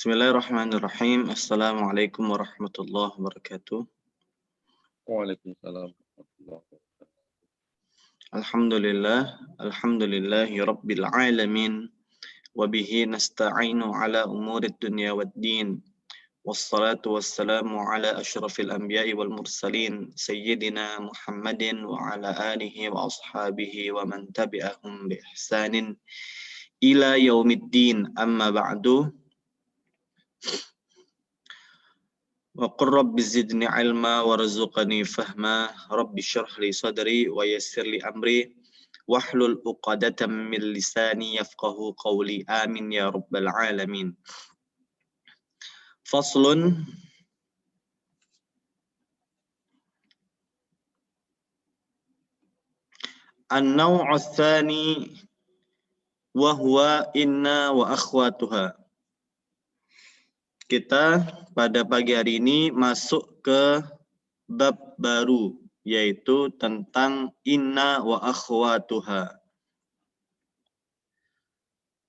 Bismillahirrahmanirrahim. Assalamualaikum warahmatullahi wabarakatuh. Waalaikumsalam warahmatullahi wabarakatuh. Alhamdulillahi rabbil alamin. Wabihi nasta'inu ala umurid dunya waddin. Wassalatu wassalamu ala ashrafil anbiya'i wal mursalin. Sayyidina Muhammadin wa ala alihi wa ashabihi wa man tabi'ahum bi ihsanin ila yaumiddin. Amma ba'du. Wa qur rabbi zidni ilma warzuqni fahma rabbi shrah li sadri wa yassir li amri wahlul 'uqdatam min lisani yafqahu qawli amin ya rabbal alamin. Faslun an-naw'u tsani wa huwa inna wa akhwatuha. Kita pada pagi hari ini masuk ke bab baru, yaitu tentang inna wa akhwatuha.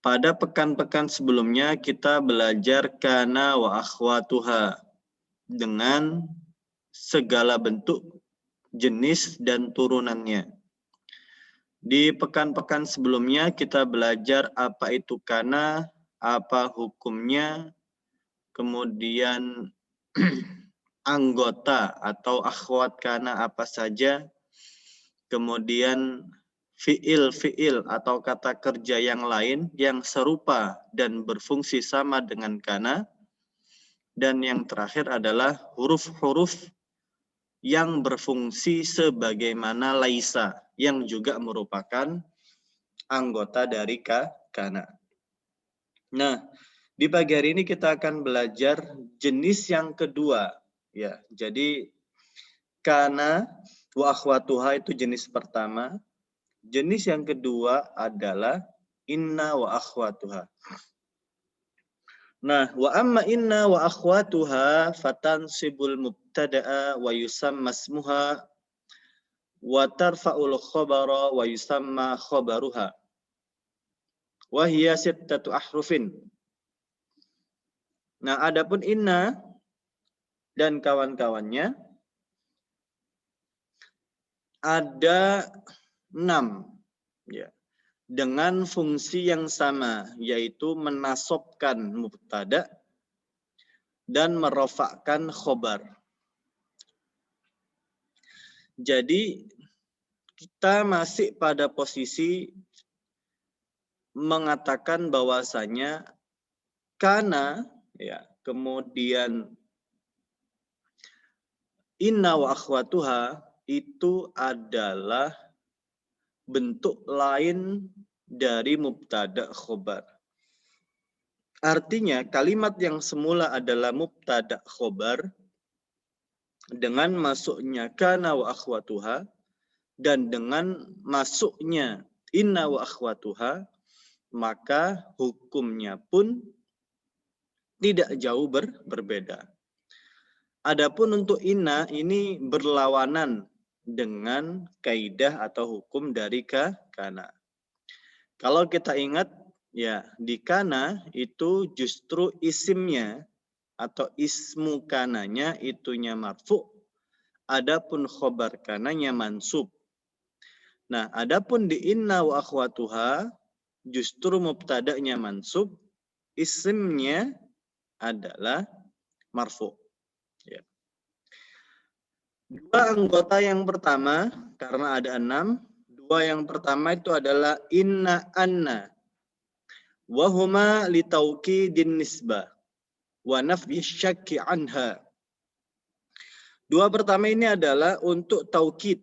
Pada pekan-pekan sebelumnya kita belajar kana wa akhwatuha dengan segala bentuk, jenis, dan turunannya. Di pekan-pekan sebelumnya kita belajar apa itu kana, apa hukumnya, kemudian anggota atau akhwat kana apa saja, kemudian fiil atau kata kerja yang lain yang serupa dan berfungsi sama dengan kana, dan yang terakhir adalah huruf-huruf yang berfungsi sebagaimana laisa yang juga merupakan anggota dari kana. Nah, di pagi hari ini kita akan belajar jenis yang kedua, ya. Jadi kana wa akhwatuha itu jenis pertama. Jenis yang kedua adalah inna wa akhwatuha. Nah, wa amma inna wa akhwatuha fatansibul mubtada'a wa yusamma ismuha wa tarfa'ul khabara wa yusamma khabaruha. Wa hiya sittatu ahrufin. Nah, adapun inna dan kawan-kawannya ada 6, ya, dengan fungsi yang sama, yaitu menasobkan mubtada dan merofakkan khobar. Jadi kita masih pada posisi mengatakan bahwasanya kana, ya, kemudian inna wa akhwatuha itu adalah bentuk lain dari mubtada khobar. Artinya kalimat yang semula adalah mubtada khobar dengan masuknya kana wa akhwatuha dan dengan masuknya inna wa akhwatuha, maka hukumnya pun tidak jauh berbeda. Adapun untuk inna ini berlawanan dengan kaidah atau hukum dari kana. Kalau kita ingat, ya, di kana itu justru isimnya atau ismu kananya itunya marfu, adapun khobar kananya mansub. Nah, adapun di inna wa akhwatuha justru mubtada'nya mansub, isimnya adalah marfu. Ya. Dua anggota yang pertama, karena ada 6, dua yang pertama itu adalah inna anna. Wahuma litauqidin nisbah wa nafyi syakki anha. Dua pertama ini adalah untuk taukid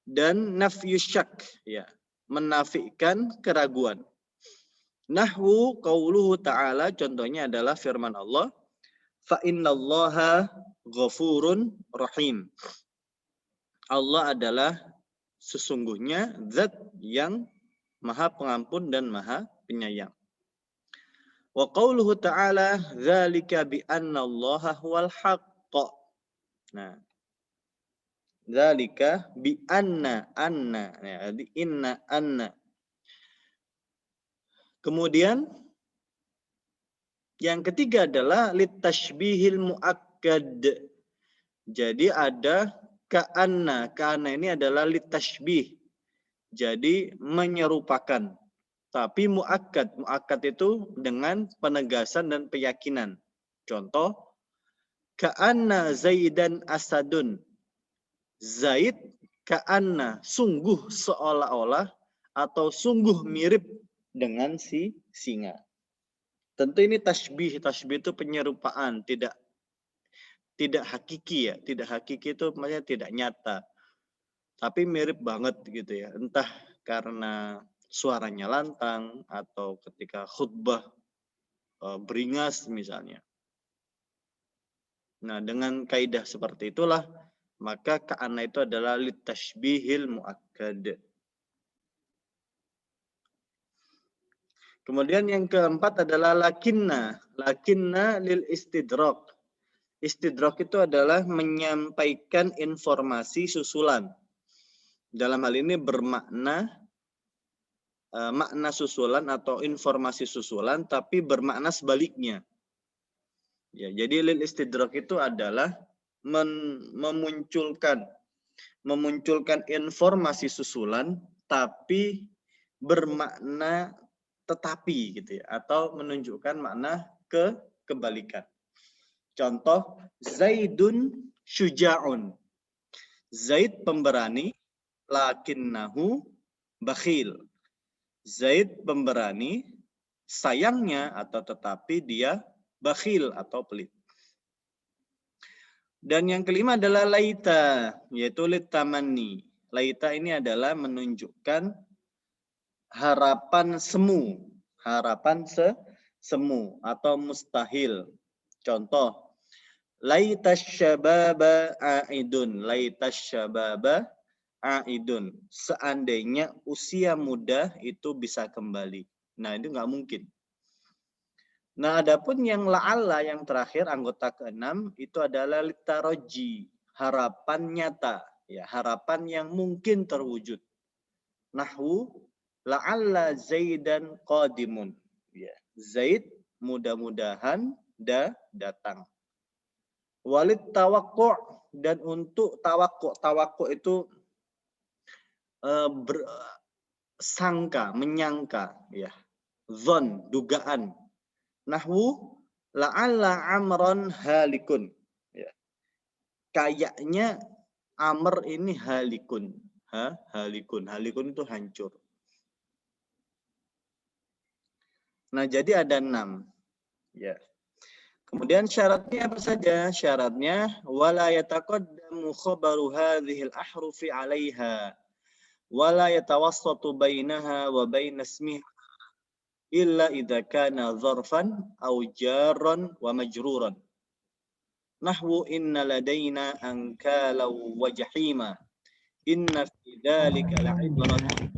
dan nafyu syak, ya, menafikan keraguan. Nahwu qauluhu ta'ala, contohnya adalah firman Allah, fa innallaha ghafurun rahim. Allah adalah sesungguhnya zat yang maha pengampun dan maha penyayang. Wa qauluhu ta'ala dzalika bi annallaha huwal haqq. Nah, dzalika bi anna, ya, di inna anna. Kemudian Yang ketiga adalah litashbihil muakkad. Jadi ada ka'anna. Ka'anna ini adalah litashbih. Jadi menyerupakan. Tapi muakkad. Muakkad itu dengan penegasan dan keyakinan. Contoh, ka'anna Zaidan asadun. Zaid ka'anna, sungguh seolah-olah atau sungguh mirip dengan si singa. Tentu ini tasbih. Tasbih itu penyerupaan, tidak hakiki ya. Tidak hakiki itu maksudnya tidak nyata. Tapi mirip banget gitu ya. Entah karena suaranya lantang atau ketika khutbah beringas misalnya. Nah, dengan kaidah seperti itulah maka ka'anna itu adalah litashbihil muakkad. Kemudian yang keempat adalah lakinna. Lakinna lil istidrak. Istidrak itu adalah menyampaikan informasi susulan. Dalam hal ini bermakna makna susulan atau informasi susulan, tapi bermakna sebaliknya. Ya, jadi lil istidrak itu adalah memunculkan informasi susulan, tapi bermakna tetapi gitu ya, atau menunjukkan makna kebalikan. Contoh, Zaidun syuja'un. Zaid pemberani, lakinnahu bakhil. Zaid pemberani, sayangnya atau tetapi dia bakhil atau pelit. Dan yang kelima adalah laita, yaitu litamani. Laita ini adalah menunjukkan harapan semu, semu atau mustahil. Contoh, laitas syababa aidun, laitas syababa aidun. Seandainya usia muda itu bisa kembali. Nah, itu nggak mungkin. Nah, adapun yang la'alla yang terakhir anggota keenam itu adalah litaroji, harapan nyata, ya, harapan yang mungkin terwujud. Nahwu la'alla Zaidan qadimun. Ya, Zaid mudah-mudahan datang. Walid tawakku, dan untuk tawakku itu sangka, menyangka, ya. Zon, dugaan. Nahwu la'alla amron halikun. Ya. Kayaknya Amr ini halikun. Halikun. Halikun itu hancur. Nah, jadi ada 6. Ya. Kemudian syaratnya apa saja? Syaratnya wala yataqaddamu khabaru hadhil ahrufi 'alaiha wala yatawassatu bainaha wa baina ismiha illa idza kana dzarfan aw jarran wa majruran. Nahwu inna ladaina ankala wa jahima. Inna fi dzalika la'ibratan.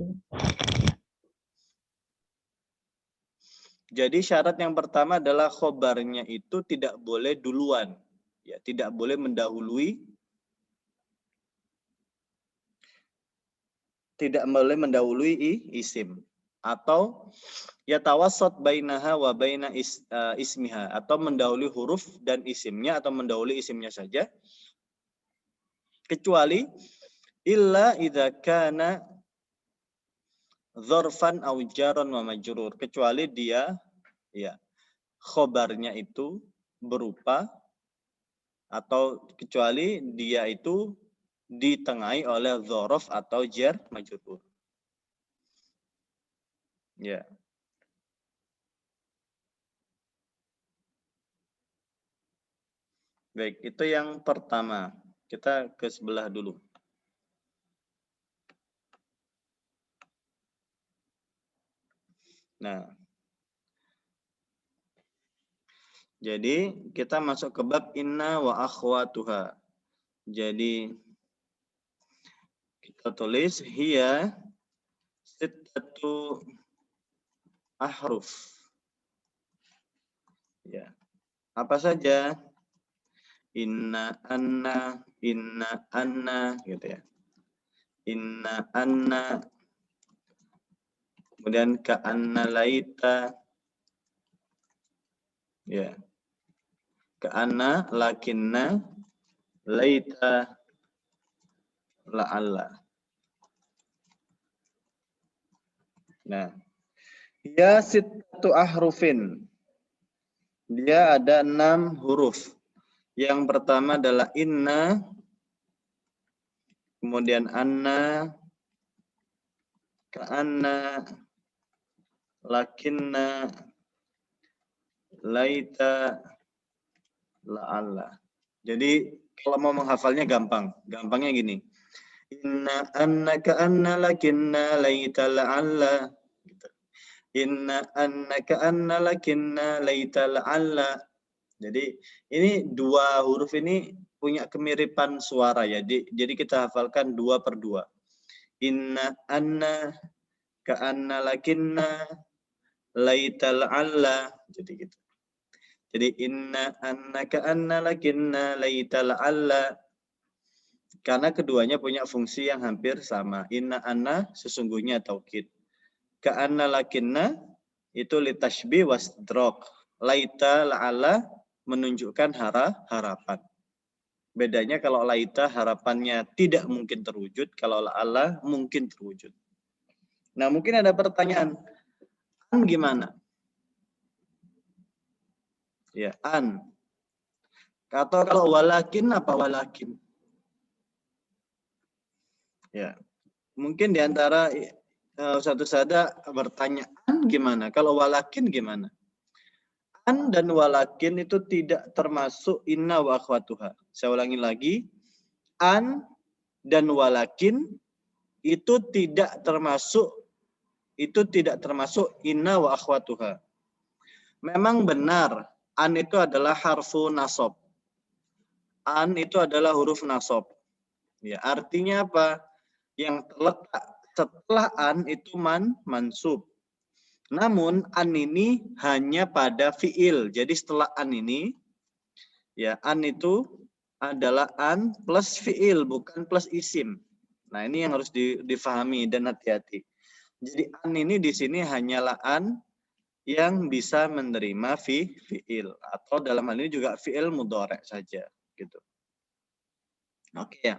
Jadi syarat yang pertama adalah khobarnya itu tidak boleh duluan. Ya, tidak boleh mendahului. Tidak boleh mendahului isim. Atau yatawassat bainaha wa baina ismiha. Atau mendahului huruf dan isimnya atau mendahului isimnya saja. Kecuali illa idza kana dzarfan aw jarran wa majrur. Kecuali dia ya khobarnya itu berupa atau kecuali dia itu ditengahi oleh dzaraf atau jar majrur. Ya. Baik, itu yang pertama. Kita ke sebelah dulu. Nah, jadi kita masuk ke bab inna wa akhwatuha. Jadi kita tulis hiya sittatu ahruf. Ya. Apa saja? Inna anna gitu ya. Inna anna, kemudian ka'anna laita, Ya. Ka'anna, lakinna, laita, la'alla. Nah, ya sittatu ahrufin. Dia ada 6 huruf. Yang pertama adalah inna, kemudian anna, ka'anna, lakinna, laita, la'alla. Jadi kalau mau menghafalnya gampang. Gampangnya gini. Inna, anna, ka'anna, lakinna, laita, la'alla. Gitu. Inna, anna, ka'anna, lakinna, laita, la'alla. Jadi ini 2 huruf ini punya kemiripan suara ya. Jadi kita hafalkan 2 per 2. Inna, anna, ka'anna, lakinna, laita, la'alla. Jadi gitu. Jadi inna, anna, ka'anna, lakinna, laita, la'alla. Karena keduanya punya fungsi yang hampir sama. Inna, anna sesungguhnya taukid. Ka'anna, lakinna itu litashbih wasdrok. Laita, la'alla menunjukkan harapan. Bedanya kalau laita harapannya tidak mungkin terwujud, kalau la'alla mungkin terwujud. Nah, mungkin ada pertanyaan, an gimana? Ya, an. Atau kalau walakin, apa walakin? Ya, mungkin diantara satu sada bertanya, an gimana? Kalau walakin gimana? An dan walakin itu tidak termasuk inna wa akhwatuha. Saya ulangi lagi. An dan walakin itu tidak termasuk inna wa akhwatuha. Memang benar an itu adalah harfu nasab. An itu adalah huruf nasab. Ya, artinya apa? Yang terletak setelah an itu mansub. Namun an ini hanya pada fiil. Jadi setelah an ini, ya an itu adalah an plus fiil, bukan plus isim. Nah ini yang harus difahami dan hati-hati. Jadi an ini di sini hanyalah an yang bisa menerima fiil atau dalam hal ini juga fiil mudhari' saja, gitu. Oke ya.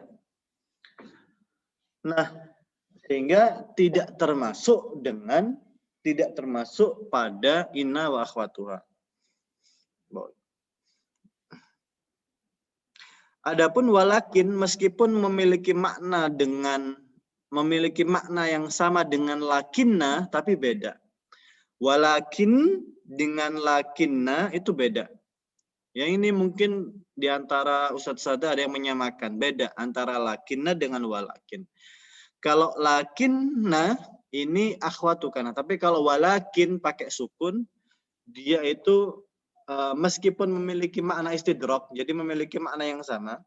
Nah, sehingga tidak termasuk pada inna wa akhwatuha. Adapun walakin meskipun memiliki makna yang sama dengan lakinna tapi beda. Walakin dengan lakinna itu beda. Yang ini mungkin diantara Ustadz Sada ada yang menyamakan. Beda antara lakinna dengan walakin. Kalau lakinna ini akhwatu kana. Tapi kalau walakin pakai sukun, dia itu meskipun memiliki makna istidrok, jadi memiliki makna yang sama.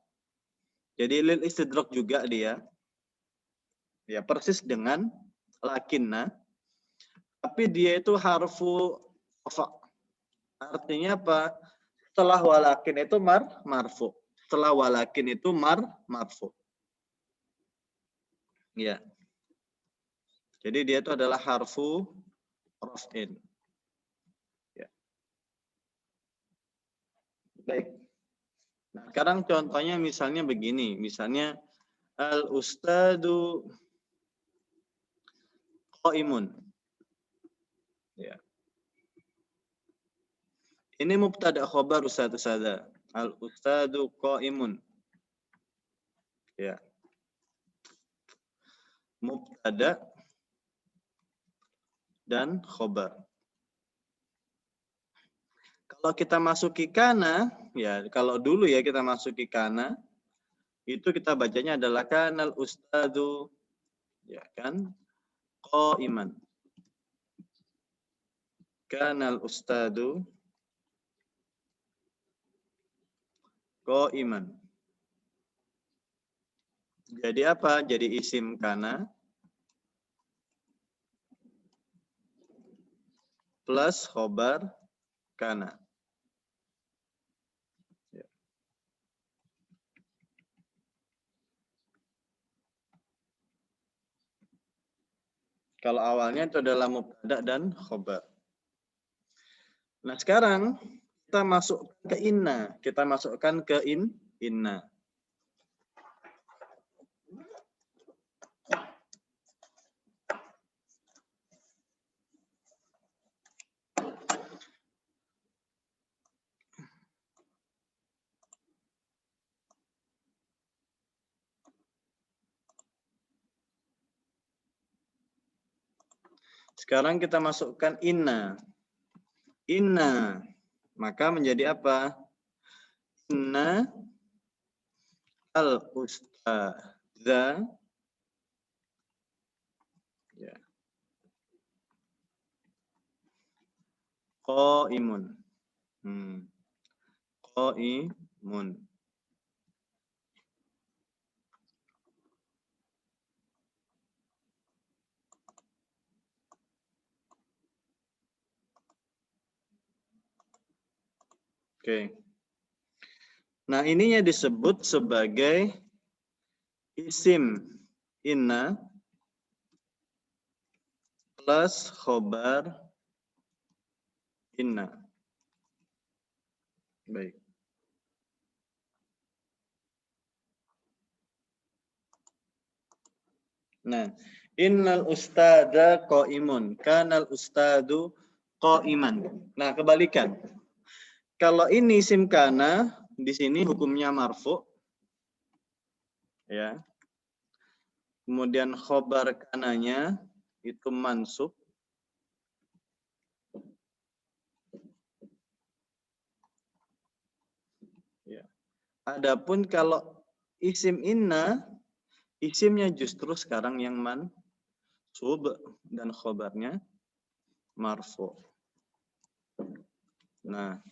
Jadi lil istidrok juga dia. Ya persis dengan lakinna. Tapi dia itu harfu rafa. Artinya apa? Setelah walakin itu marfu. Setelah walakin itu marfu. Ya. Jadi dia itu adalah harfu raf'in. Ya. Baik. Nah, sekarang contohnya misalnya begini. Misalnya al-ustadu qaimun. Ya. Ini mubtada khobar Ustaz Sada. Al-ustadu qaimun. Ya. Mubtada dan khobar. Kalau kita masuki kana, ya kalau dulu ya kita masuki kana, itu kita bacanya adalah kanal ustadu, ya kan, qaiman. Kanal ustadu qaiman. Jadi apa? Jadi isim kana plus khobar kana. Ya. Kalau awalnya itu adalah mubtada dan khobar. Nah sekarang kita masukkan ke inna. Kita masukkan ke inna. Sekarang kita masukkan inna. Inna. Maka menjadi apa? Inna al-ustadza. Ya. Qaimun. Qaimun. Oke. Nah, ininya disebut sebagai isim inna plus khobar inna. Baik. Nah, innal ustada qaimun, kanal ustadu qaiman. Nah, kebalikan. Kalau ini isim kana, di sini hukumnya marfu. Ya. Kemudian khobar kananya itu mansub. Ya. Adapun kalau isim inna, isimnya justru sekarang yang mansub dan khobarnya marfu. Nah,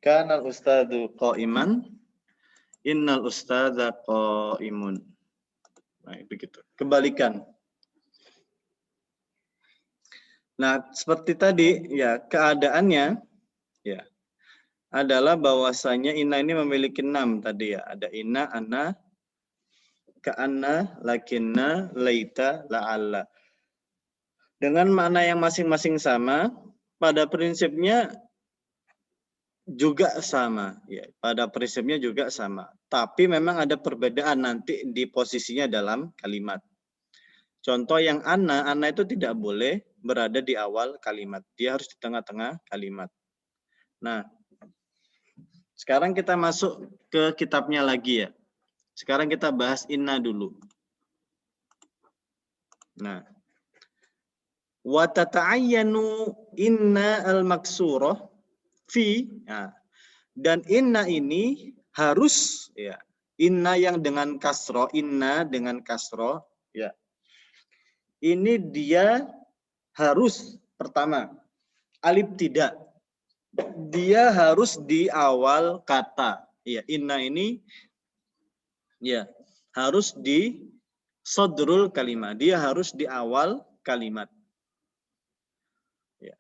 kanal ustadu qaiman, innal ustadza qaimun. Nah, begitu. Kebalikan. Nah, seperti tadi ya, keadaannya ya adalah bahwasanya inna ini memiliki 6 tadi ya. Ada inna, anna, ka'anna, lakinna, laita, la'alla. Dengan makna yang masing-masing sama, pada prinsipnya juga sama ya. Pada prinsipnya juga sama. Tapi memang ada perbedaan nanti di posisinya dalam kalimat. Contoh yang anna itu tidak boleh berada di awal kalimat. Dia harus di tengah-tengah kalimat. Nah, sekarang kita masuk ke kitabnya lagi ya. Sekarang kita bahas inna dulu. Nah, wa tata'ayyanu inna al-maksurah fi. Nah, dan inna ini harus ya. Inna yang dengan kasroh, inna dengan kasroh ya. Ini dia harus pertama alif tidak. Dia harus di awal kata. Ya, inna ini ya harus di sodrul kalimat. Dia harus di awal kalimat. Ya.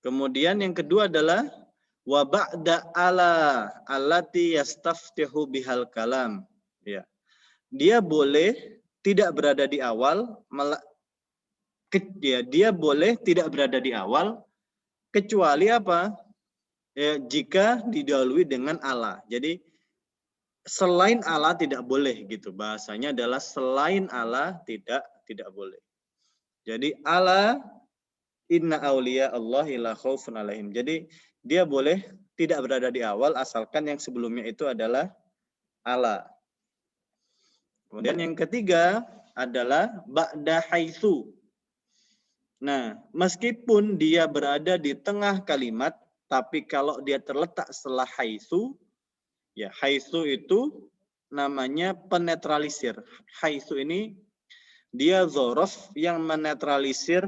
Kemudian yang kedua adalah wa ba'da ala allati yastaftihu bihal kalam. Ya. Dia boleh tidak berada di awal, dia boleh tidak berada di awal kecuali apa? Ya, jika didahului dengan ala. Jadi selain ala tidak boleh gitu. Bahasanya adalah selain ala tidak boleh. Jadi ala inna auliya Allahi la khaufun alaihim. Jadi dia boleh tidak berada di awal asalkan yang sebelumnya itu adalah ala. Kemudian yang ketiga adalah ba'da haitsu. Nah, meskipun dia berada di tengah kalimat, tapi kalau dia terletak setelah haitsu, ya haitsu itu namanya penetralisir. Haitsu ini Dia dzaraf yang menetralisir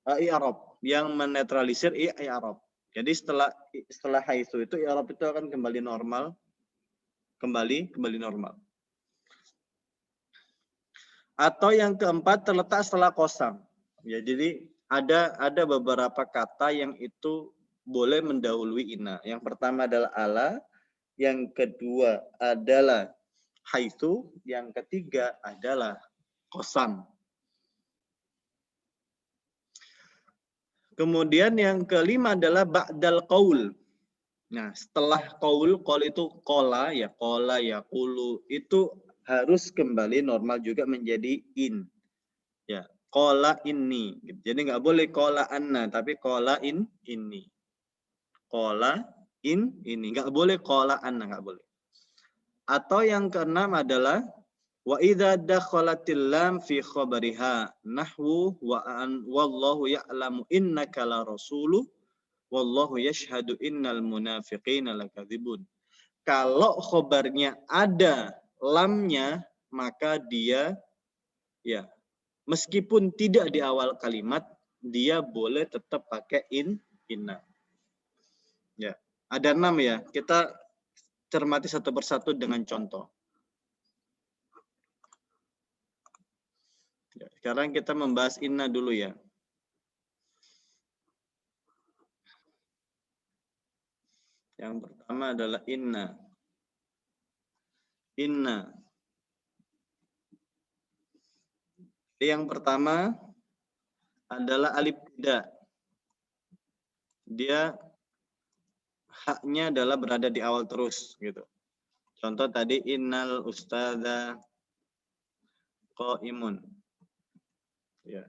i'rab, yang menetralisir i'rab. Jadi setelah haitsu itu i'rab itu akan kembali normal, kembali normal. Atau yang keempat terletak setelah qasam. Ya, jadi ada beberapa kata yang itu boleh mendahului inna. Yang pertama adalah ala, yang kedua adalah haitsu, yang ketiga adalah qasam. Kemudian yang kelima adalah ba'dal qaul. Nah, setelah qaul itu qala ya qulu, itu harus kembali normal juga menjadi in. Ya, qala inni. Jadi nggak boleh qala anna, tapi qala inni. Qala ini. Nggak boleh qala anna, nggak boleh. Atau yang keenam adalah wa idza dakhalatil lam fi khabariha nahwu wallahu ya'lamu innaka la rasuluh wallahu yashhadu innal munafiqina lakadzibun. Kalau khobarnya ada lamnya, maka dia ya meskipun tidak di awal kalimat, dia boleh tetap pakai inna. Ya, ada 6 ya. Kita cermati satu persatu dengan contoh. Ya, sekarang kita membahas inna dulu ya. Yang pertama adalah inna. Inna. Yang pertama adalah alif tidak. Dia haknya adalah berada di awal terus gitu. Contoh tadi innal ustadza qaimun. Ya.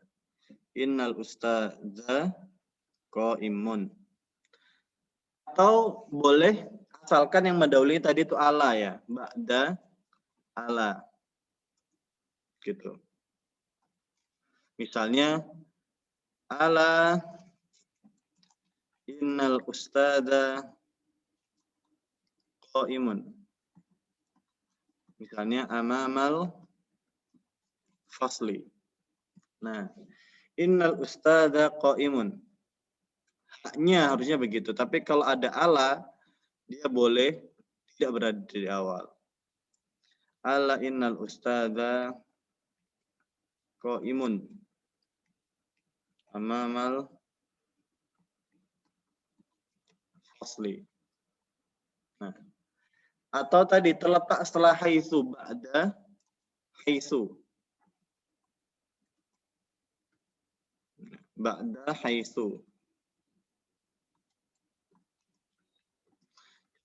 Innal ustadza qaimun. Atau boleh asalkan yang mendahului tadi itu ala ya, ba'da ala. Gitu. Misalnya ala innal ustadza qaimun. Misalnya amamal fasli. Nah, innal ustadza qaimun. Haknya harusnya begitu, tapi kalau ada ala dia boleh tidak berada di awal. Ala innal ustadza qaimun amamal fasli. Nah, atau tadi terletak setelah haitsu, ba'da haitsu. Ba'da haitsu.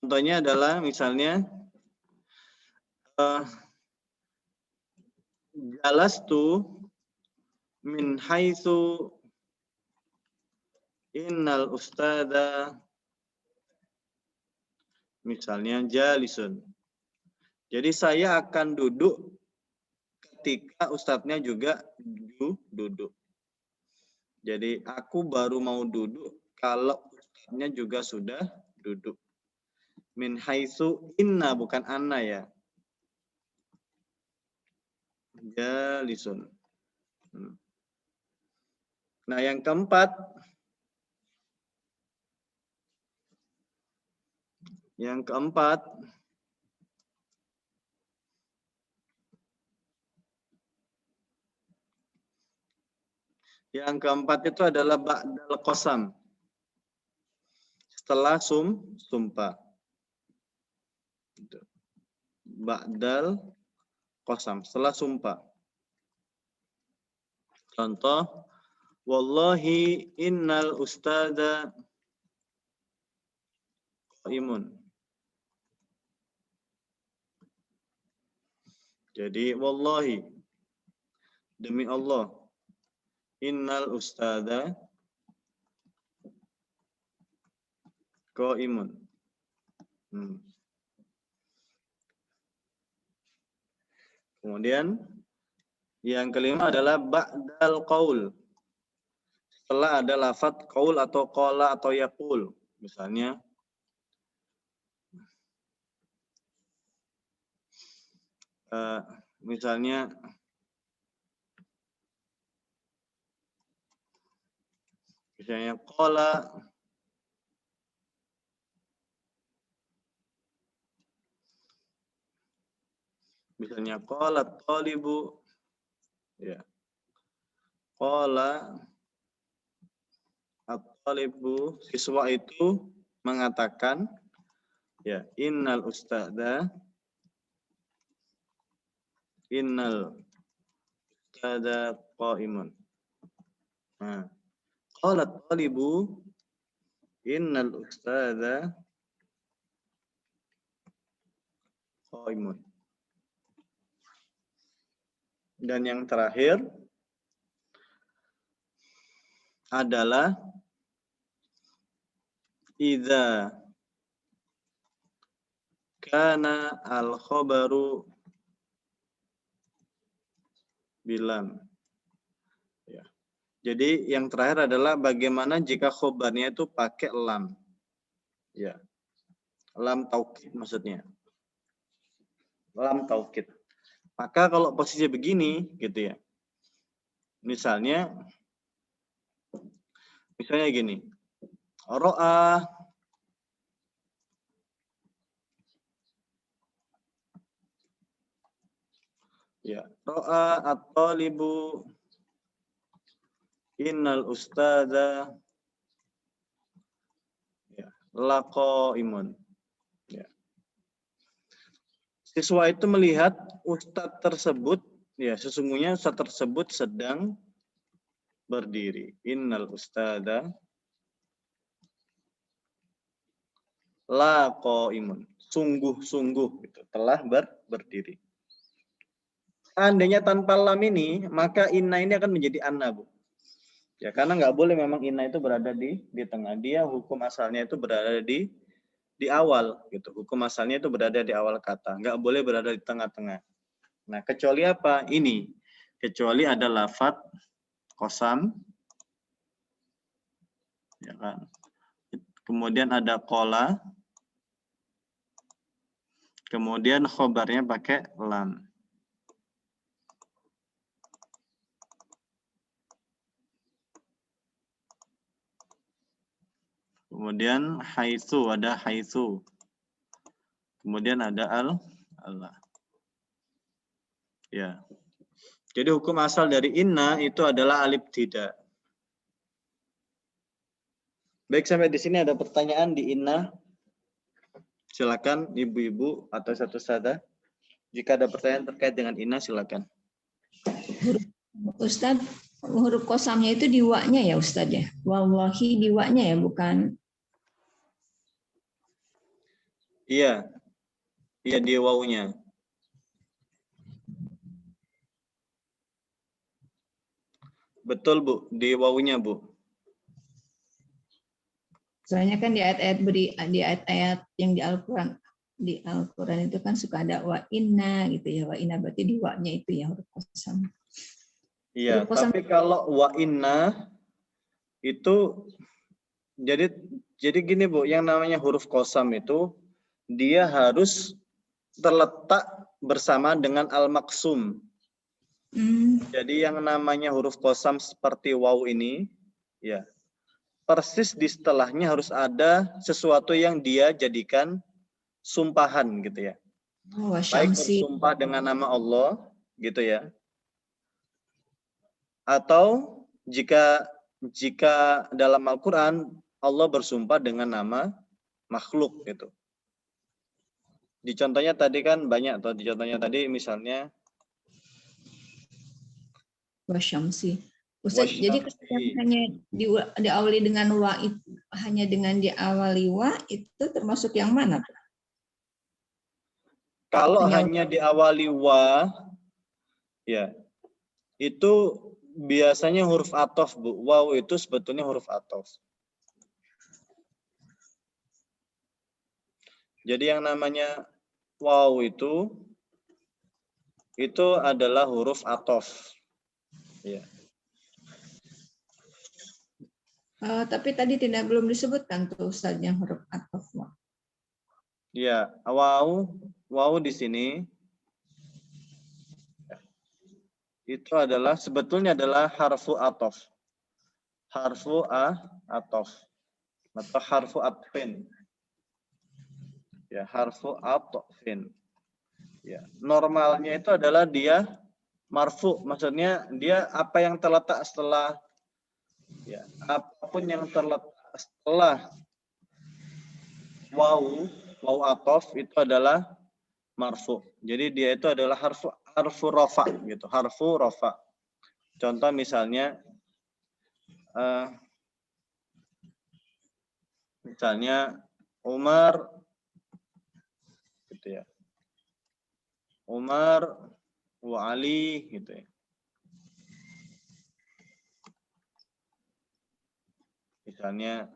Contohnya adalah misalnya jalastu min haitsu innal ustadza, misalnya jalisun. Jadi saya akan duduk ketika ustadznya juga duduk. Jadi aku baru mau duduk kalau ustadznya juga sudah duduk. Min haitsu inna, bukan anna ya. Jalisun. Nah, yang keempat. Yang keempat itu adalah ba'dal qasam. Setelah sumpah. Ba'dal qasam, setelah sumpah. Contoh, wallahi innal ustadza qaimun. Jadi wallahi, demi Allah, innal ustadza qaimun. Kemudian yang kelima adalah ba'dal qaul. Setelah ada lafaz qaul atau qala atau yaqul. Misalnya Misalnya qala, misalnya qala talibu, ya. Qala at-talibu, siswa itu mengatakan, ya, innal ustada qaimun. Nah, qala at-talibu innal ustada qaimun. Dan yang terakhir adalah idza kana al-khabaru bilam. Ya. Jadi yang terakhir adalah bagaimana jika khobarnya itu pakai lam. Ya. Lam taukid maksudnya. Lam taukid. Maka kalau posisi begini gitu ya. Misalnya gini. Ro'a ya, ro'a at-talibu innal ustada ya, laqaimun. Ya. Siswa itu melihat ustadz tersebut, ya sesungguhnya ustadz tersebut sedang berdiri. Innal ustada laqaimun. Sungguh-sungguh gitu, telah berdiri. Seandainya tanpa lam ini, maka inna ini akan menjadi anna, Bu. Ya, karena nggak boleh memang inna itu berada di tengah. Dia hukum asalnya itu berada di awal gitu. Hukum asalnya itu berada di awal kata, nggak boleh berada di tengah-tengah. Nah, kecuali apa? Ini. Kecuali ada lafadz qasam. Ya kan? Kemudian ada qala. Kemudian khobarnya pakai lam. Kemudian haitsu, ada haitsu. Kemudian ada Allah. Ya. Jadi hukum asal dari inna itu adalah alif tidak. Baik, sampai di sini ada pertanyaan di inna. Silakan ibu-ibu atau satu sada. Jika ada pertanyaan terkait dengan inna, silakan. Ustadz, huruf kosamnya itu di wa-nya ya Ustadz ya? Wallahi di wa-nya ya, bukan? Iya. Iya, di wawunya. Betul, Bu. Di wawunya, Bu. Soalnya kan di ayat-ayat yang di Al-Quran itu kan suka ada wa inna gitu ya. Wa inna berarti di wa-nya itu ya huruf kosam. Iya, tapi kalau wa inna itu jadi gini, Bu, yang namanya huruf kosam itu dia harus terletak bersama dengan al-maksum. Jadi yang namanya huruf kosam seperti waw ini, ya, persis di setelahnya harus ada sesuatu yang dia jadikan sumpahan gitu ya. Baik bersumpah dengan nama Allah gitu ya. Atau jika dalam Al-Quran Allah bersumpah dengan nama makhluk gitu. Di contohnya tadi kan banyak, atau di contohnya tadi misalnya wasyamsi. Ustaz, jadi hanya diawali dengan wa itu, hanya dengan diawali wa itu termasuk yang mana? Kalau hanya diawali wa, ya itu biasanya huruf athof, Bu. Waw itu sebetulnya huruf athof. Jadi yang namanya waw itu adalah huruf athof. Ya. Tapi tadi belum disebutkan tuh Ustaz yang huruf athof. Ya, waw di sini itu adalah sebetulnya adalah harfu atof. Harfu atof atau harfu atfin. Ya, harfu atfin. Ya, normalnya itu adalah dia marfu, maksudnya dia apa yang terletak setelah, ya, apapun yang terletak setelah waw atof itu adalah marfu. Jadi dia itu adalah harfu rofa gitu, harfu rofa. Contoh misalnya Umar gitu ya. Umar wa Ali gitu ya. Misalnya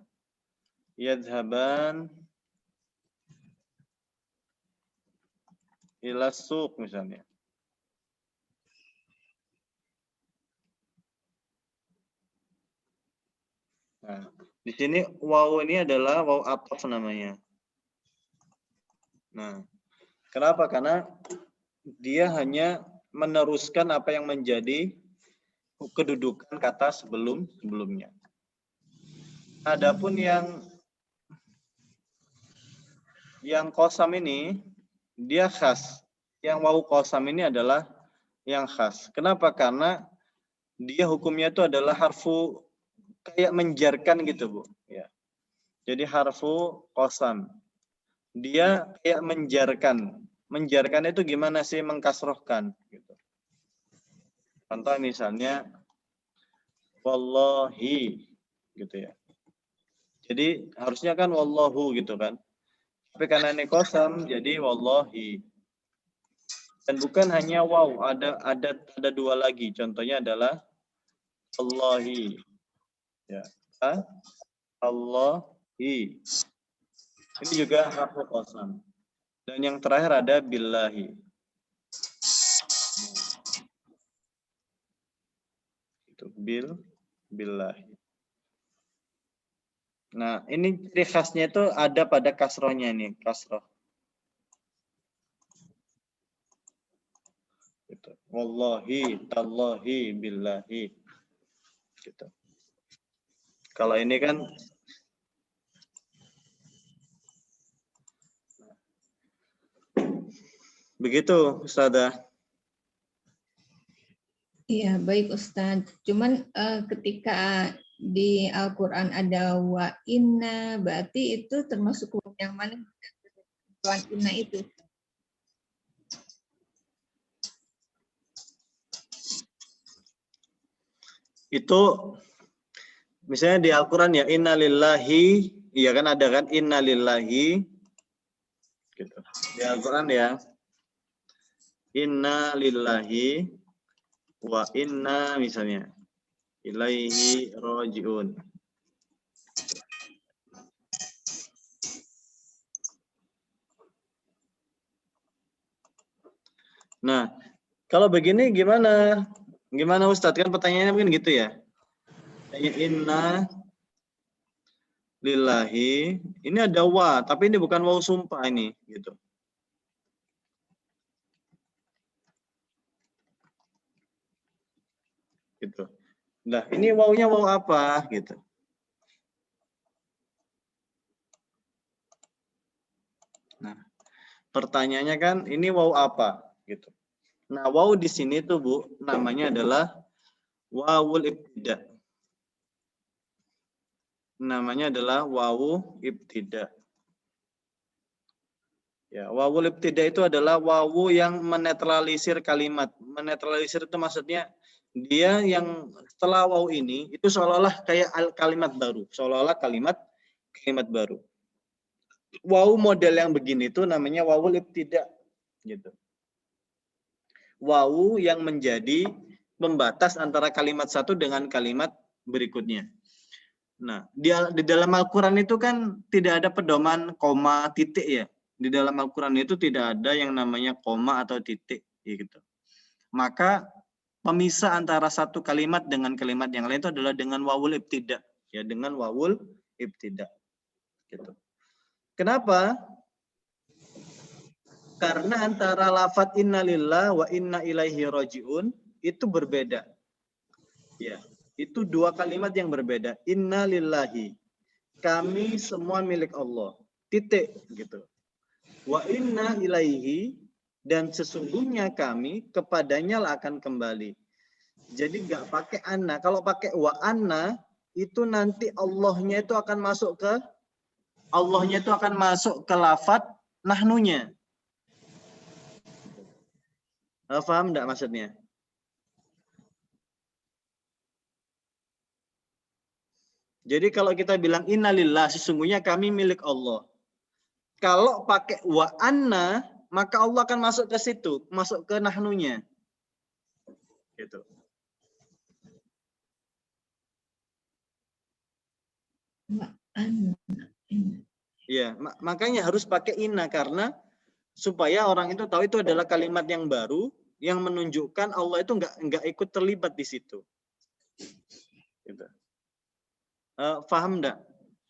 yadhaban ila suq misalnya. Nah, di sini waw ini adalah waw atof namanya. Nah, kenapa? Karena dia hanya meneruskan apa yang menjadi kedudukan kata sebelumnya. Adapun yang kosam ini dia khas. Yang waw kosam ini adalah yang khas. Kenapa? Karena dia hukumnya itu adalah harfu kayak menjarkan gitu, Bu. Ya. Jadi harfu kosam. Dia kayak menjarkan. Menjarkan itu gimana sih? Mengkasrohkan. Gitu. Contoh misalnya, wallahi. Gitu ya. Jadi harusnya kan wallahu gitu kan. Tapi karena ini kosam, jadi wallahi. Dan bukan hanya waw, ada dua lagi. Contohnya adalah Allahi. Ya. Allahi. Ini juga harfu qasam. Dan yang terakhir ada billahi. Itu billahi. Nah, ini ciri khasnya itu ada pada kasrohnya nih, kasroh. Gitu. Wallahi, tallahi, billahi. Gitu. Kalau ini kan begitu, Ustazah. Iya, baik Ustadz. Cuman ketika di Al-Quran ada wa inna, berarti itu termasuk yang mana? Wa inna itu. Itu misalnya di Al-Quran ya innalillahi, iya kan ada kan innalillahi gitu. Di Al-Quran ya innalillahi wa inna misalnya ilaihi rojiun. Nah, kalau begini gimana? Gimana Ustadz? Kan pertanyaannya mungkin gitu ya. Inna lillahi. Ini ada wa, tapi ini bukan waw sumpah ini, gitu. Gitu. Nah, ini wawnya waw apa, gitu. Nah, pertanyaannya kan ini waw apa, gitu. Nah, waw di sini tuh Bu, namanya adalah wawul ibtida. Namanya adalah wawu ibtida. Ya, wawul ibtida itu adalah wawu yang menetralisir kalimat. Menetralisir itu maksudnya dia yang setelah wawu ini itu seolah-olah kayak kalimat baru, seolah-olah kalimat baru. Wawu model yang begini itu namanya wawul ibtida, gitu. Wawu yang menjadi pembatas antara kalimat satu dengan kalimat berikutnya. Nah, di dalam Al-Quran itu kan tidak ada pedoman koma titik ya. Di dalam Al-Quran itu tidak ada yang namanya koma atau titik, gitu. Maka pemisah antara satu kalimat dengan kalimat yang lain itu adalah dengan wawul ibtida, ya, dengan wawul ibtida, gitu. Kenapa? Karena antara lafadz innalillah wa inna ilaihi rojiun itu berbeda. Ya, itu dua kalimat yang berbeda. Inna lillahi, kami semua milik Allah. Titik gitu. Wa inna ilaihi, dan sesungguhnya kami kepadanya lah akan kembali. Jadi nggak pakai anna. Kalau pakai wa anna, itu nanti Allahnya itu akan masuk ke lafadz nahnunya. Paham enggak maksudnya? Jadi kalau kita bilang innalillah, sesungguhnya kami milik Allah. Kalau pakai wa anna, maka Allah akan masuk ke situ, masuk ke nahnunya. Gitu. Wa anna. Ya, makanya harus pakai inna karena supaya orang itu tahu itu adalah kalimat yang baru yang menunjukkan Allah itu nggak ikut terlibat di situ. Gitu. Paham enggak?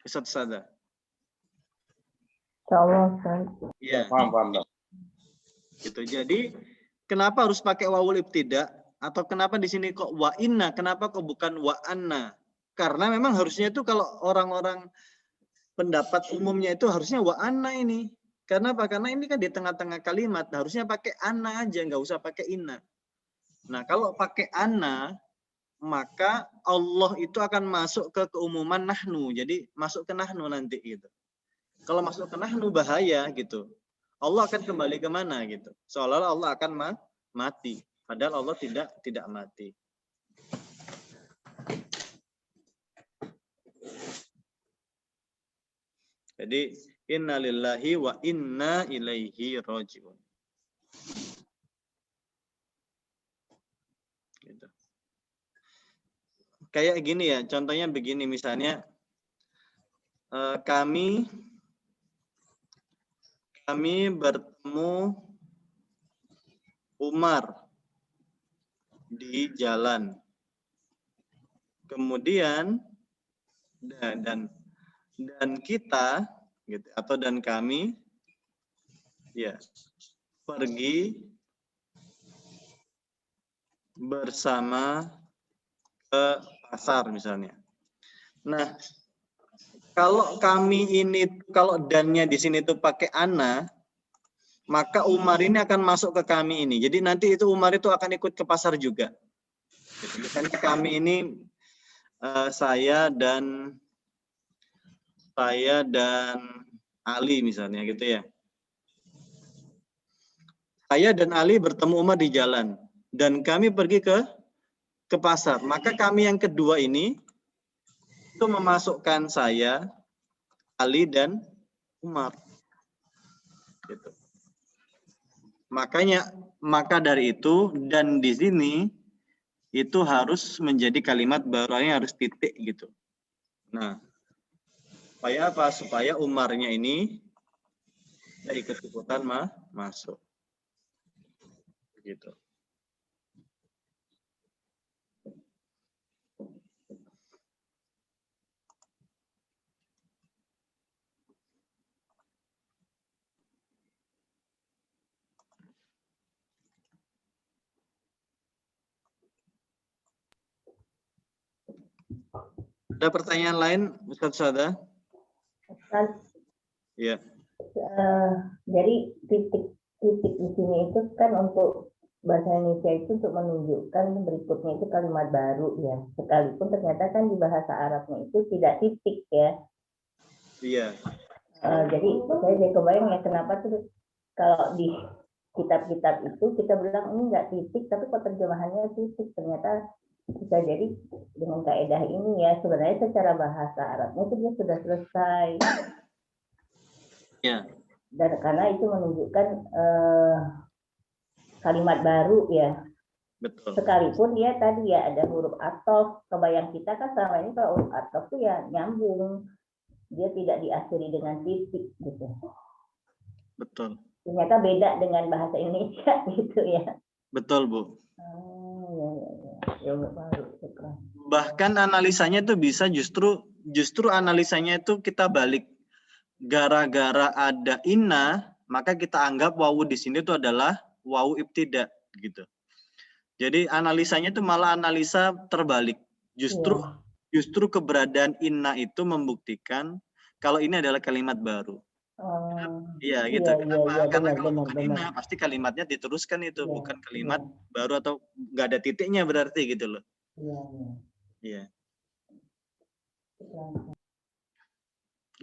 Ustaz Sada? Iya. Paham. Gitu. Jadi kenapa harus pakai wawul ibtida atau kenapa di sini kok wa inna? Kenapa kok bukan wa anna? Karena memang harusnya itu kalau orang-orang pendapat umumnya itu harusnya wa anna ini. Karena apa? Karena ini kan di tengah-tengah kalimat harusnya pakai anna aja, nggak usah pakai inna. Nah, kalau pakai anna maka Allah itu akan masuk ke keumuman nahnu. Jadi masuk ke nahnu nanti gitu. Kalau masuk ke nahnu bahaya gitu. Allah akan kembali kemana gitu. Seolah-olah Allah akan mati. Padahal Allah tidak mati. Jadi inna lillahi wa inna ilaihi rajiun. Gitu. Kayak gini ya, contohnya begini misalnya kami bertemu Umar di jalan. Kemudian dan kita gitu atau dan kami ya pergi bersama ke pasar misalnya. Nah, kalau dannya di sini tuh pakai ana, maka Umar ini akan masuk ke kami ini. Jadi nanti itu Umar itu akan ikut ke pasar juga. Jadi, misalnya kami ini saya dan Ali misalnya gitu ya. Saya dan Ali bertemu Umar di jalan dan kami pergi ke pasar. Maka kami yang kedua ini itu memasukkan saya, Ali dan Umar. Gitu. Maka dari itu dan di sini itu harus menjadi kalimat barunya harus titik gitu. Nah, supaya apa? Supaya Umarnya ini ikut-ikutan masuk. Gitu. Ada pertanyaan lain, Ustaz Sada? Ustaz, ya. Jadi titik di sini itu kan untuk bahasa Indonesia itu untuk menunjukkan berikutnya itu kalimat baru ya. Sekalipun ternyata kan di bahasa Arabnya itu tidak titik ya. Iya. Jadi saya kebayang ya kenapa tuh kalau di kitab-kitab itu kita bilang ini nggak titik, tapi kok terjemahannya titik. Ternyata bisa jadi dengan kaidah ini ya sebenarnya secara bahasa Arabnya itu dia sudah selesai. Ya. Dan karena itu menunjukkan kalimat baru ya. Betul. Sekalipun dia tadi ya ada huruf athof, kebayang kita kan selama ini kalau huruf athof tuh ya nyambung, dia tidak diakhiri dengan titik gitu. Betul. Ternyata beda dengan bahasa Indonesia gitu ya. Betul, Bu. Ya, baru. Bahkan analisanya itu bisa justru analisanya itu kita balik. Gara-gara ada inna, maka kita anggap wawu di sini itu adalah wawu ibtida gitu. Jadi analisanya itu malah analisa terbalik. Justru keberadaan inna itu membuktikan kalau ini adalah kalimat baru. Iya gitu. Kenapa? Karena kalau bukan inna pasti kalimatnya diteruskan itu, bukan kalimat baru atau nggak ada titiknya berarti gitu loh. Iya.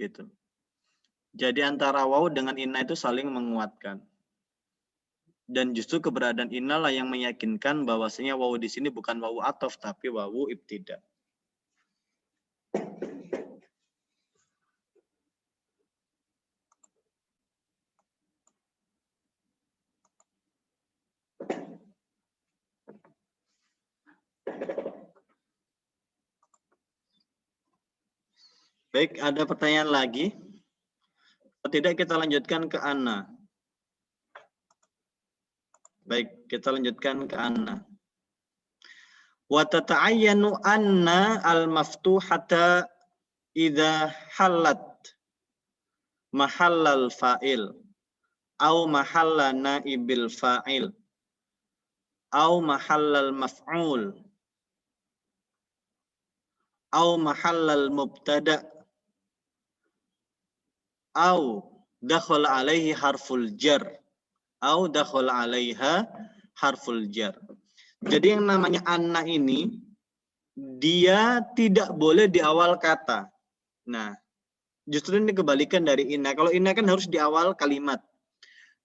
Gitu. Jadi antara wawu dengan inna itu saling menguatkan. Dan justru keberadaan inna lah yang meyakinkan bahwasanya wawu di sini bukan wawu ataf tapi wawu ibtida. Baik, ada pertanyaan lagi? Kalau tidak kita lanjutkan ke Anna. Baik, kita lanjutkan ke Anna. Wa tata'ayyanu anna al-maftuhata idza halat mahallal fa'il au mahalla naibil fa'il au mahallal maf'ul au mahallal mubtada au dakhala alaihi harful jar au dakhala alaiha harful jar. Jadi yang namanya anna ini dia tidak boleh di awal kata. Nah, justru ini kebalikan dari inna. Kalau inna kan harus di awal kalimat.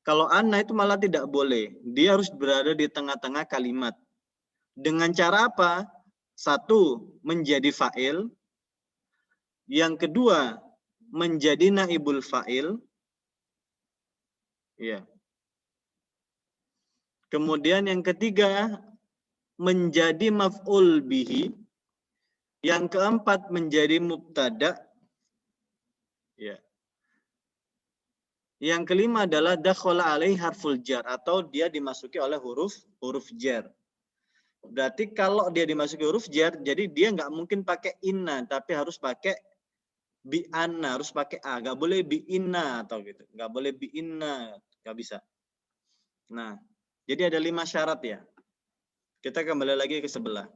Kalau anna itu malah tidak boleh. Dia harus berada di tengah-tengah kalimat. Dengan cara apa? Satu, menjadi fa'il. Yang kedua, menjadi naibul fa'il. Ya. Kemudian yang ketiga, menjadi maf'ul bihi. Yang keempat, menjadi mubtada. Ya. Yang kelima adalah dakhala alaihi harful jar atau dia dimasuki oleh huruf jar. Berarti kalau dia dimasuki huruf jar, jadi dia nggak mungkin pakai inna, tapi harus pakai bi anna, harus pakai a, nggak boleh bi inna atau gitu, nggak boleh bi inna, nggak bisa. Nah, jadi ada 5 syarat ya. Kita kembali lagi ke sebelah.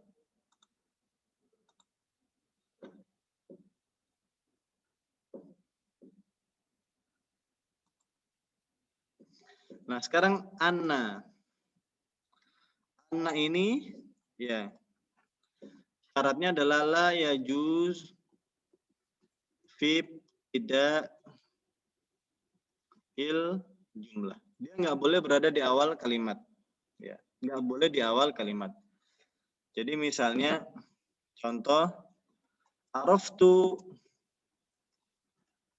Nah, sekarang anna. Anna ini ya syaratnya adalah la yajuz fi tidak il jumlah. Dia nggak boleh berada di awal kalimat. Ya, nggak boleh di awal kalimat. Jadi misalnya contoh araftu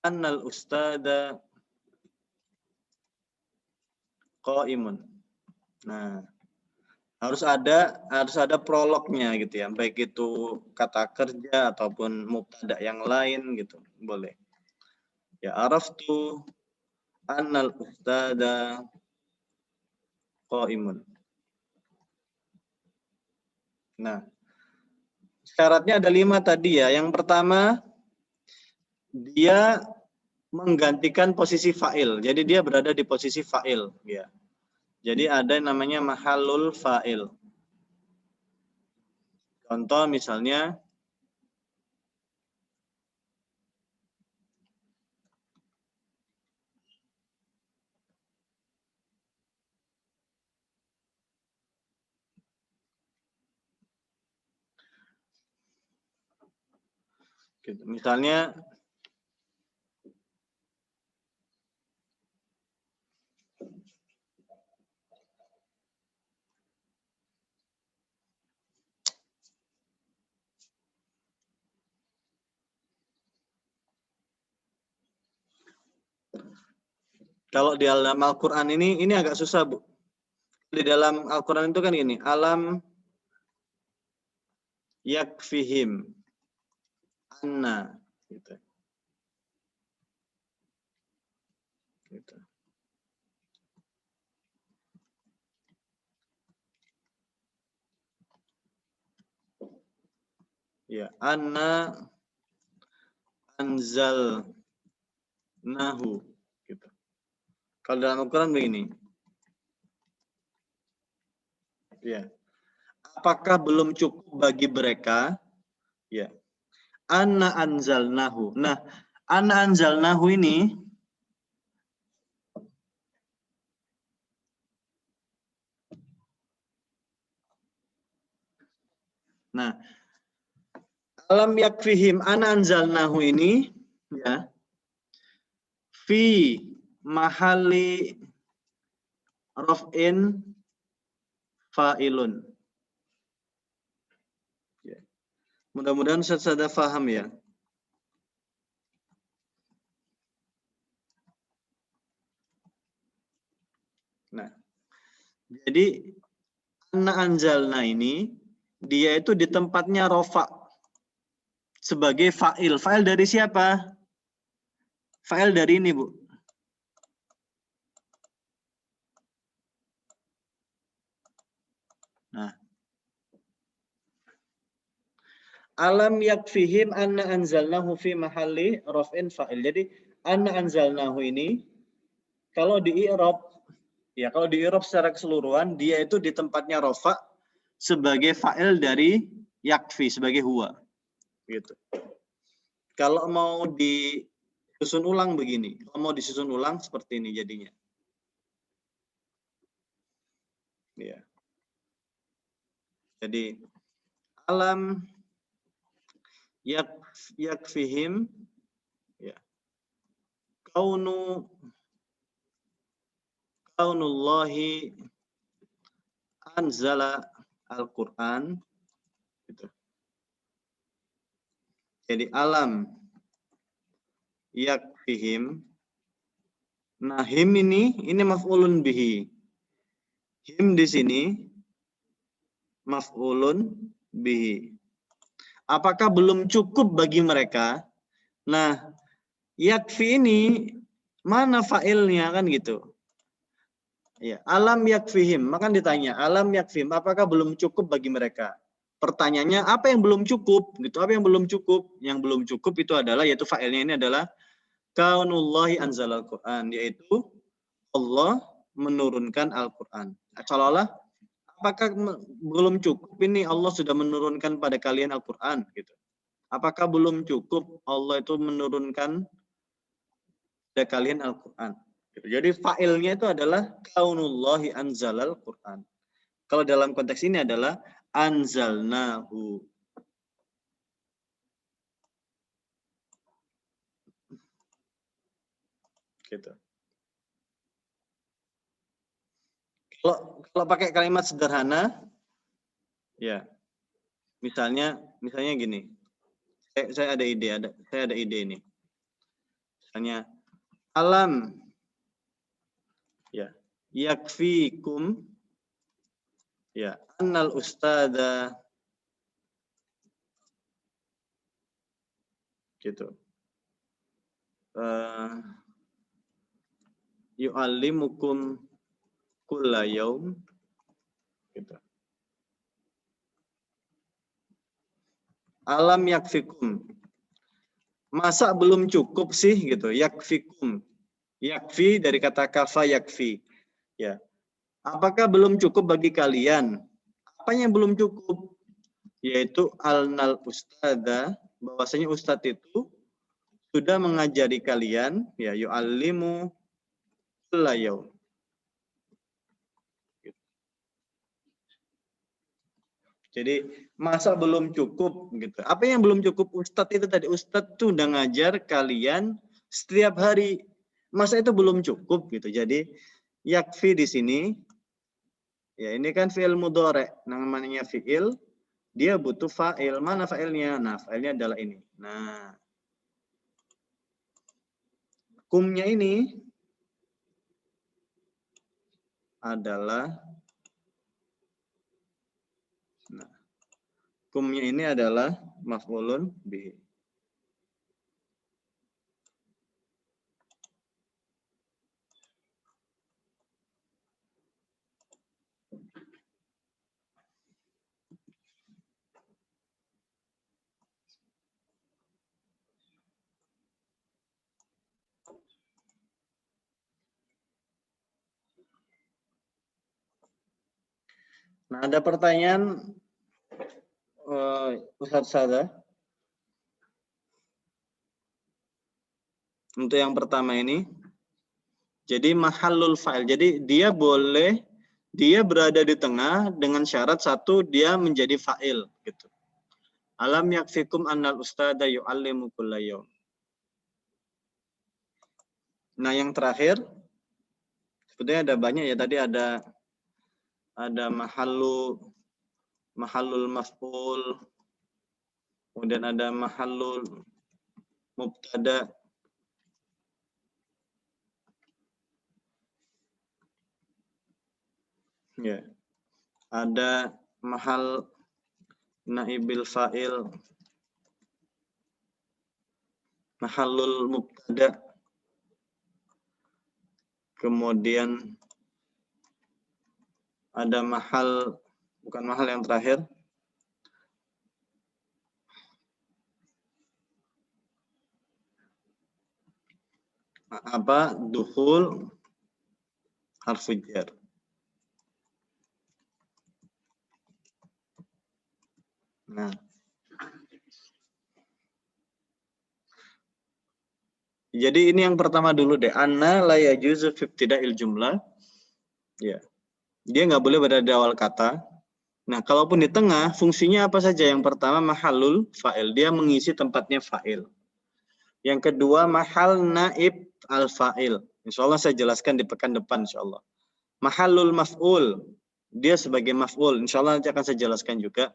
annal ustada qaimun. Nah, harus ada prolognya gitu ya, baik itu kata kerja ataupun mubtada yang lain gitu, boleh. Ya araftu annal ustada qaimun. Nah, syaratnya ada 5 tadi ya. Yang pertama, dia menggantikan posisi fa'il. Jadi dia berada di posisi fa'il ya. Jadi ada yang namanya mahallul fa'il. Contoh misalnya gitu. Misalnya kalau di dalam Al-Qur'an ini agak susah, Bu. Di dalam Al-Qur'an itu kan gini, alam yakfihim anna gitu. Gitu. Ya, anna anzal nahu gitu. Kalau dalam Al-Qur'an begini. Ya. apakah belum cukup bagi mereka? Ya. Anna anzalnahu. Nah, anna anzalnahu ini nah, alam yakfihim anna anzalnahu ini ya fi mahali raf'in fa'ilun. Ya. Mudah-mudahan saya paham ya. Nah, jadi anna anzalna ini dia itu di tempatnya rofa sebagai fa'il. Fa'il dari siapa? Fa'il dari ini, Bu. Nah, alam yakfihim anna anzalnahu fi mahalli raf'in fa'il. Jadi anna anzalnahu ini kalau di i'rab ya, kalau di i'rab secara keseluruhan dia itu di tempatnya rafa sebagai fa'il dari yakfi sebagai huwa. Gitu. Kalau mau disusun ulang begini, kalau mau disusun ulang seperti ini jadinya. Ya. Jadi alam yakfihim ya kaunullahi anzala al-Qur'an gitu. Jadi alam yakfihim. Nah, him ini maf'ulun bihi. Him di sini maf'ulun bihi. Apakah belum cukup bagi mereka? Nah, yakfi ini mana fa'ilnya kan gitu. Ya, alam yakfihim. Maka ditanya, alam yakfihim apakah belum cukup bagi mereka? Pertanyaannya apa yang belum cukup? Gitu. Apa yang belum cukup? Yang belum cukup itu adalah yaitu fa'ilnya ini adalah kaunullahi anzalal Qur'an, yaitu Allah menurunkan Al-Qur'an. Seolah-olah apakah belum cukup ini Allah sudah menurunkan pada kalian Al-Qur'an gitu. Apakah belum cukup Allah itu menurunkan pada kalian Al-Qur'an. Gitu. Jadi fa'ilnya itu adalah kaunullahi anzalal Qur'an. Kalau dalam konteks ini adalah anzalnahu. Gitu. Kalau pakai kalimat sederhana, ya, misalnya gini, saya ada ide ini. Misalnya alam ya yakfikum ya annal ustada gitu. Yu'allimukum kulla yaum gitu. Alam yakfikum. Masa belum cukup sih gitu. Yakfikum. Yakfi dari kata kafa yakfi. Ya. Apakah belum cukup bagi kalian? Apa yang belum cukup? Yaitu alnal ustada, bahwasanya ustadz itu sudah mengajari kalian ya yu'allimu kulla yaum. Jadi masa belum cukup gitu. Apa yang belum cukup? Ustadz itu tadi, ustadz tuh udah ngajar kalian setiap hari. Masa itu belum cukup gitu. Jadi yakfi di sini ya ini kan fi'il mudhari'. Namanya fi'il, dia butuh fa'il. Mana fa'ilnya? Nah, fa'ilnya adalah ini. Nah, kumnya ini adalah kumnya ini adalah maf'ulun bihi. Nah, ada pertanyaan Ustaz Sada. Untuk yang pertama ini, jadi mahallul fa'il. Jadi dia berada di tengah dengan syarat satu, dia menjadi fa'il gitu. Alam yakfikum annal ustada yu'allimu kulla yawm. Nah, yang terakhir sebetulnya ada banyak ya, tadi ada mahallul maf'ul, kemudian ada mahallul mubtada. Ya. Ada mahal naibil fa'il, mahallul mubtada. Kemudian ada bukan mahal yang terakhir. Dukhul harfu jar. Nah, jadi ini yang pertama dulu deh. Anna la yajuzu fi ibtida'il jumlah. Ya. Dia nggak boleh berada di awal kata. Nah, kalaupun di tengah, fungsinya apa saja? Yang pertama mahallul fa'il. Dia mengisi tempatnya fa'il. Yang kedua mahal naib al-fa'il. Insyaallah saya jelaskan di pekan depan insyaallah. Mahallul maf'ul. Dia sebagai maf'ul. Insyaallah nanti akan saya jelaskan juga.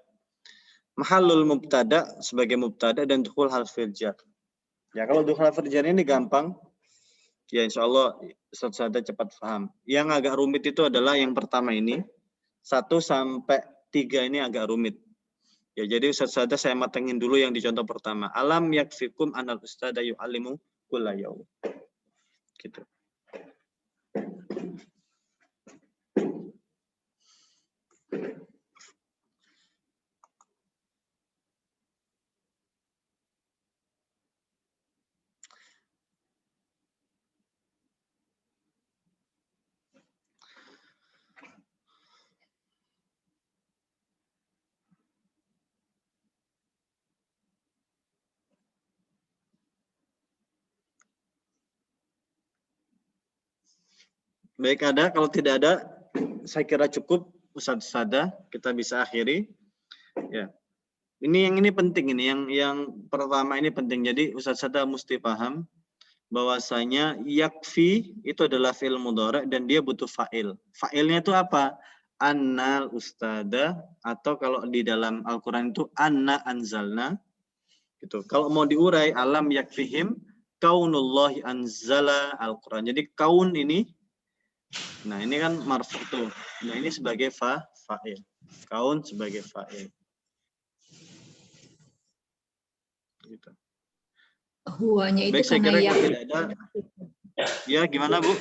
Mahallul mubtada sebagai mubtada dan dukhul harfil jar. Ya, kalau dukhul harfil jar ini gampang. Ya, insyaallah Ustaz Sada cepat paham. Yang agak rumit itu adalah yang pertama ini. 1 sampai 3 ini agak rumit. Ya, jadi Ustaz Sada saya matengin dulu yang di contoh pertama. Alam yakfikum anal ustada yu'allimu kulla yawm. Gitu. Baik, ada. Kalau tidak ada, saya kira cukup Ustaz Sada. Kita bisa akhiri. Ya. Yang ini penting ini. Yang pertama ini penting. Jadi Ustaz Sada mesti paham bahwasanya yakfi itu adalah fi'il mudhari' dan dia butuh fa'il. Fa'ilnya itu apa? Annal ustada, atau kalau di dalam Al-Qur'an itu anna anzalna. Gitu. Kalau mau diurai alam yakfihim kaunullahi anzala Al-Qur'an. Jadi kaun ini, nah ini kan marfu tuh. Nah ini sebagai fa'il. Kaun sebagai fa'il. Gitu. Huwanya itu baik, saya karena kira tidak ada. Ya, gimana Bu?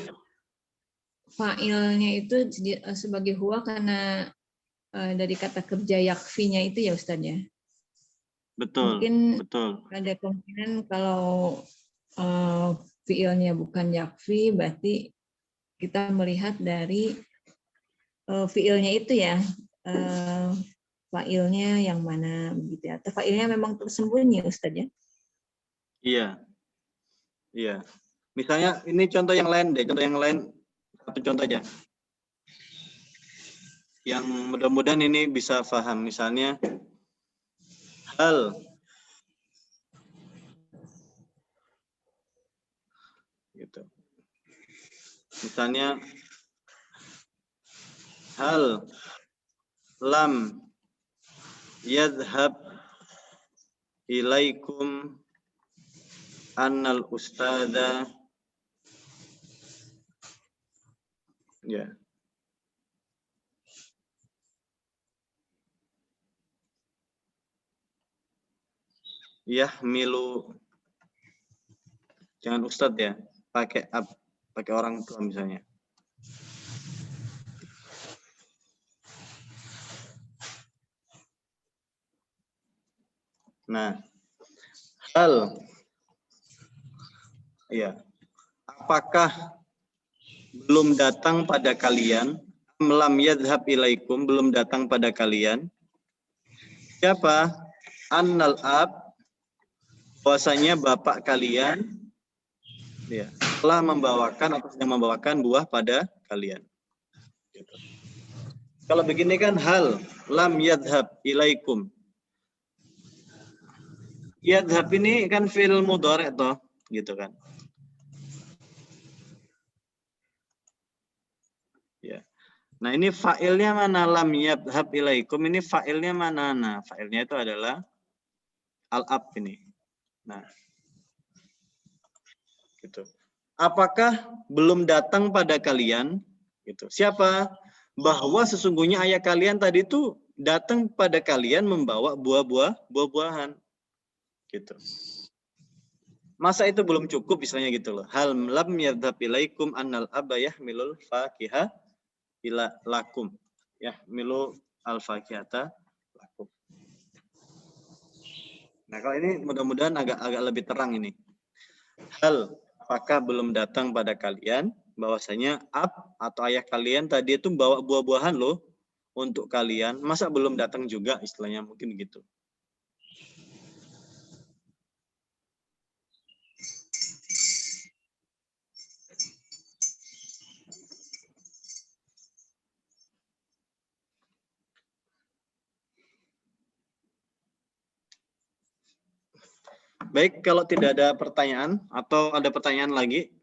Fa'ilnya itu sebagai huwa karena dari kata kerja yakfinya itu ya Ustaz ya. Betul. Mungkin betul. ada kemungkinan kalau fi'ilnya bukan yakfi, berarti kita melihat dari fi'ilnya itu ya, fa'ilnya yang mana begitu ya. Atau fa'ilnya memang tersembunyi Ustaz ya. Iya. Iya. Misalnya ini contoh yang lain deh, contoh yang lain, satu contoh aja. Yang mudah-mudahan ini bisa paham. Misalnya hal gitu. Misalnya hal lam yadhhab ilaikum annal ustada, ya. Yahmilu, jangan ustadz ya, pakai orang tua misalnya. Nah, hal, ya, apakah belum datang pada kalian, lam yadhhab ilaikum, belum datang pada kalian, Siapa? Annal ab, bahwasanya bapak kalian ya, telah membawakan atau sedang membawakan buah pada kalian. Gitu. Kalau begini kan hal lam yadhab ilaikum. Yadhab ini kan fi'il mudhari' toh, gitu kan. Ya. Nah, ini fa'ilnya mana? Lam yadhab ilaikum, ini fa'ilnya mana? Nah, fa'ilnya itu adalah al-ab ini. Nah, gitu. Apakah belum datang pada kalian? Gitu. Siapa? Bahwa sesungguhnya ayah kalian tadi itu datang pada kalian membawa buah-buahan. Gitu. Masa itu belum cukup misalnya gitu loh. Hal lam yadhab ilaikum annal aba yahmilul fakiha ila lakum. Yahmilu al fakihata lakum. Nah, kalau ini mudah-mudahan agak lebih terang ini. Hal apakah belum datang pada kalian bahwasanya ab atau ayah kalian tadi itu bawa buah-buahan loh untuk kalian. Masa belum datang juga istilahnya mungkin gitu. Baik, kalau tidak ada pertanyaan atau ada pertanyaan lagi?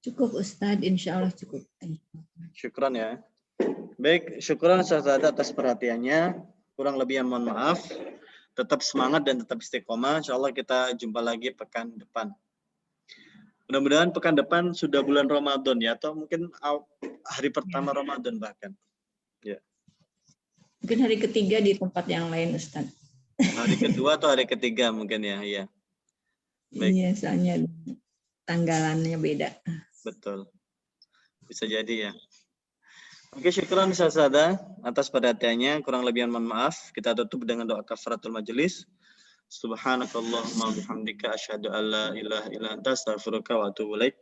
Cukup Ustadz, insya Allah cukup. Syukran ya. Baik, syukran Ustaz atas perhatiannya. Kurang lebih mohon maaf. Tetap semangat dan tetap istiqomah. Insya Allah kita jumpa lagi pekan depan. Mudah-mudahan pekan depan sudah bulan Ramadan ya, atau mungkin hari pertama Ramadan bahkan. Ya. Mungkin hari ketiga di tempat yang lain Ustadz. Hari kedua atau hari ketiga mungkin ya. Iya. Baik. Iya, soalnya tanggalannya beda. Betul. Bisa jadi ya. Oke, syukran Ustazah atas perhatiannya. Kurang lebih mohon maaf. Kita tutup dengan doa kafaratul majelis. Subhanakallahumma bihamdika asyhadu an la ilaha illa anta astaghfiruka wa atubu ilaik.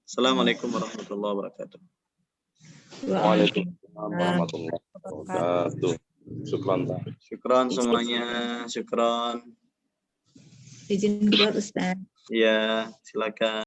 Assalamualaikum warahmatullahi wabarakatuh. Waalaikumsalam warahmatullahi wabarakatuh. Syukran, Pak. Syukran semuanya. Syukran. Izin keluar Ustadz. Ya, silakan.